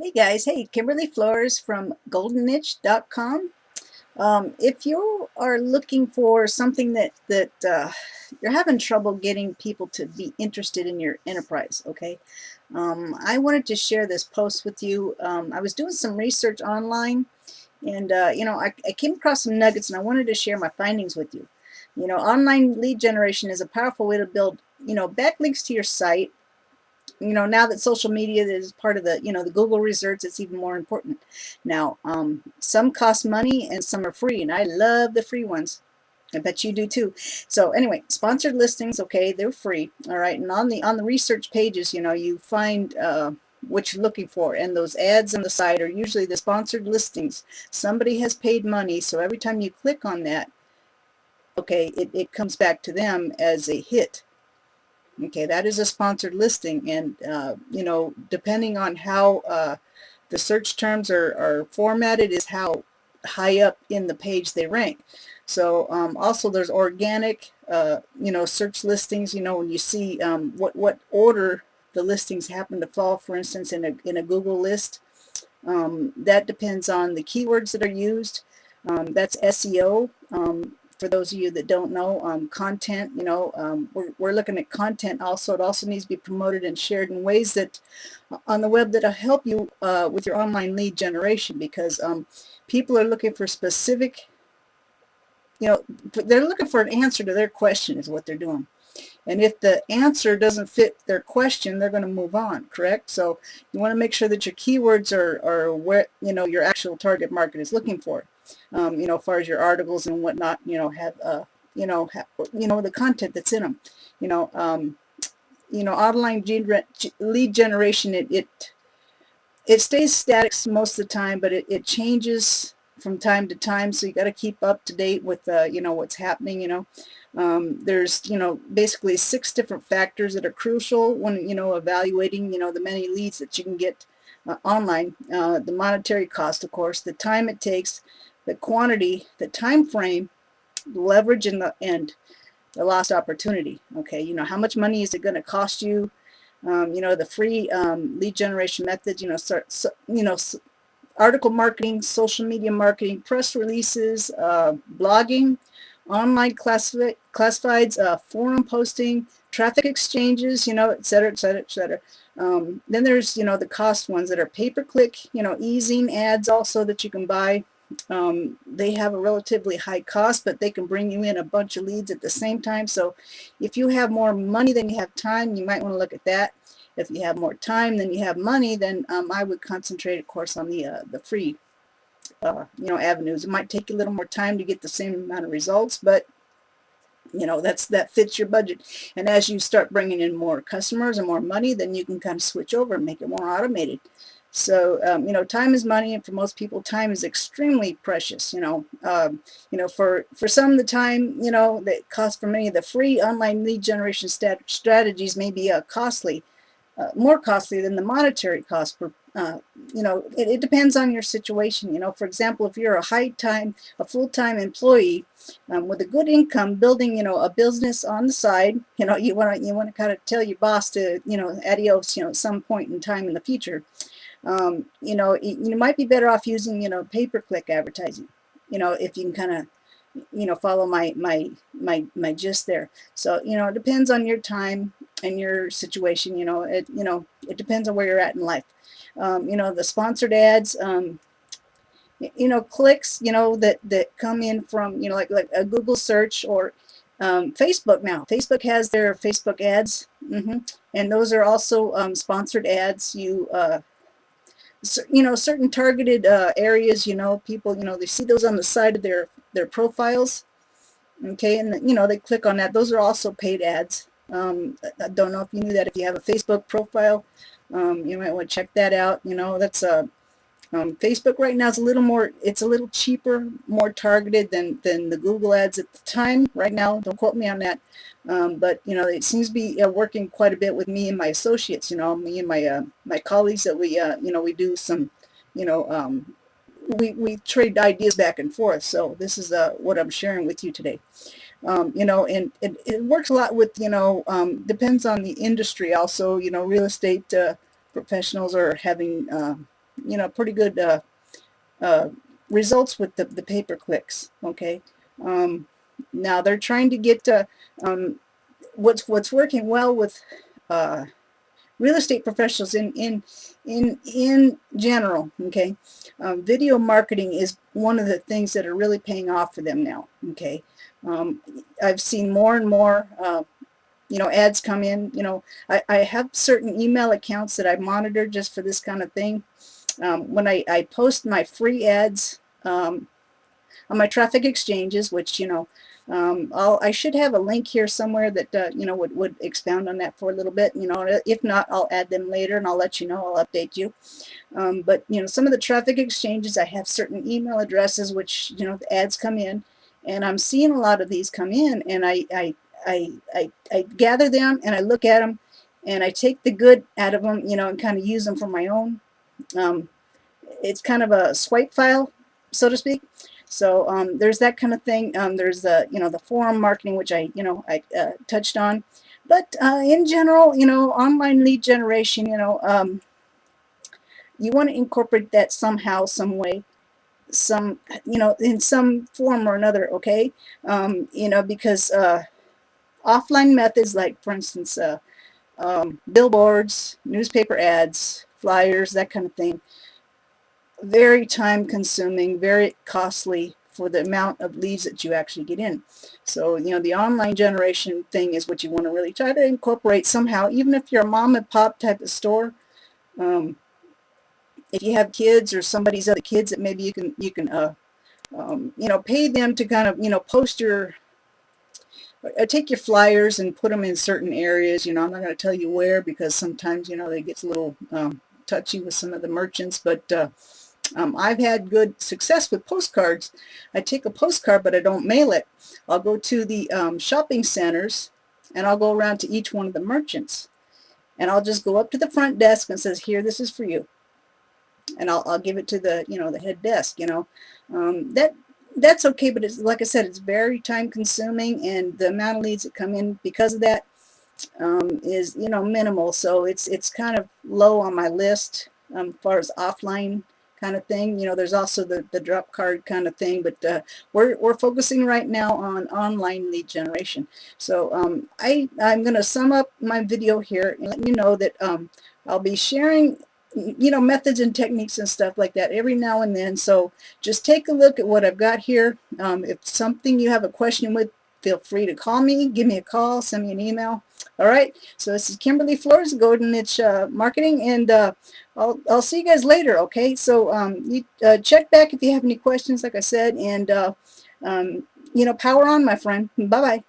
Hey guys, hey, Kimberly Flores from goldenniche.com. If you are looking for something that you're having trouble getting people to be interested in your enterprise, okay? I wanted to share this post with you. I was doing some research online and I came across some nuggets and I wanted to share my findings with you. Online lead generation is a powerful way to build, backlinks to your site. Now that social media is part of the Google results, it's even more important. Now, some cost money and some are free, and I love the free ones. I bet you do too. So anyway, sponsored listings, okay, they're free. All right. And on the research pages, you find what you're looking for, and those ads on the side are usually the sponsored listings. Somebody has paid money, so every time you click on that, okay, it comes back to them as a hit. Okay, that is a sponsored listing, and depending on how the search terms are formatted, is how high up in the page they rank. So also there's organic, search listings. When you see what order the listings happen to fall, for instance, in a Google list, that depends on the keywords that are used. That's SEO. For those of you that don't know, content, we're looking at content also. It also needs to be promoted and shared in ways that on the web that'll help you with your online lead generation, because people are looking for specific, they're looking for an answer to their question is what they're doing. And if the answer doesn't fit their question, they're going to move on, correct? So you want to make sure that your keywords are where, your actual target market is looking for. As far as your articles and whatnot, have, the content that's in them. Online lead generation, it stays static most of the time, but it changes from time to time. So you got to keep up to date with, what's happening, there's, basically 6 different factors that are crucial when, evaluating, the many leads that you can get online. The monetary cost, of course, the time it takes, the quantity, the time frame, the leverage, and the lost opportunity. Okay, how much money is it going to cost you? The free lead generation methods, article marketing, social media marketing, press releases, blogging, online classifieds, forum posting, traffic exchanges, et cetera, et cetera, et cetera. Then there's, the cost ones that are pay-per-click, easing ads also that you can buy. They have a relatively high cost, but they can bring you in a bunch of leads at the same time. So if you have more money than you have time, you might want to look at that. If you have more time than you have money, then I would concentrate, of course, on the free, avenues. It might take a little more time to get the same amount of results, but that fits your budget. And as you start bringing in more customers and more money, then you can kind of switch over and make it more automated. So time is money, and for most people, time is extremely precious. For some, the time that costs for many of the free online lead generation strategies may be costly, more costly than the monetary cost per. It depends on your situation. For example, if you're a full-time employee with a good income, building, a business on the side, you want to kind of tell your boss to, adios, at some point in time in the future. You might be better off using, pay-per-click advertising. If you can kind of, follow my gist there. So it depends on your time and your situation. It depends on where you're at in life. The sponsored ads, clicks, that come in from, like a Google search, or Facebook. Now Facebook has their Facebook ads, and those are also sponsored ads. Certain targeted areas, people, they see those on the side of their profiles. Okay, and they click on that. Those are also paid ads. I don't know if you knew that. If you have a Facebook profile, you might want to check that out. That's Facebook right now is it's a little cheaper, more targeted than the Google ads at the time. Right now, don't quote me on that. But it seems to be working quite a bit with me and my associates. Me and my colleagues, that we do some, you know, um, we trade ideas back and forth. So this is what I'm sharing with you today. And it works a lot with, depends on the industry also. Real estate professionals are having pretty good uh, results with the pay-per-clicks. Okay. Um, Now they're trying to get um, what's working well with uh, real estate professionals in general. Okay. Video marketing is one of the things that are really paying off for them now. Okay. um, I've seen more and more ads come in. I have certain email accounts that I monitor just for this kind of thing. When I post my free ads on my traffic exchanges, which I should have a link here somewhere that would expound on that for a little bit. If not, I'll add them later and I'll let you know. I'll update you. But some of the traffic exchanges, I have certain email addresses which the ads come in, and I'm seeing a lot of these come in, and I gather them and I look at them and I take the good out of them, and kind of use them for my own. Um, it's kind of a swipe file, so to speak. So there's that kind of thing. There's the forum marketing, which I touched on. But in general, online lead generation, you want to incorporate that somehow, some way, in some form or another. Okay. Because offline methods, like for instance, billboards, newspaper ads, flyers, that kind of thing, very time consuming, very costly for the amount of leads that you actually get in. So, the online generation thing is what you want to really try to incorporate somehow, even if you're a mom and pop type of store. If you have kids or somebody's other kids, that maybe you can pay them to kind of, post your, take your flyers and put them in certain areas. I'm not going to tell you where, because sometimes, they get a little touchy with some of the merchants, but I've had good success with postcards. I take a postcard, but I don't mail it. I'll go to the shopping centers, and I'll go around to each one of the merchants, and I'll just go up to the front desk and says, "Here, this is for you," and I'll give it to the the head desk. That's okay, but it's, like I said, it's very time consuming, and the amount of leads that come in because of that is minimal. So it's kind of low on my list as far as offline kind of thing. There's also the drop card kind of thing, but we're focusing right now on online lead generation. So I'm going to sum up my video here and let you know that I'll be sharing methods and techniques and stuff like that every now and then. So just take a look at what I've got here. If something you have a question with, feel free to call me, give me a call, send me an email. All right, so this is Kimberly Flores, Golden Niche Marketing, and I'll see you guys later. Okay, so you check back if you have any questions, like I said, and power on, my friend. Bye bye.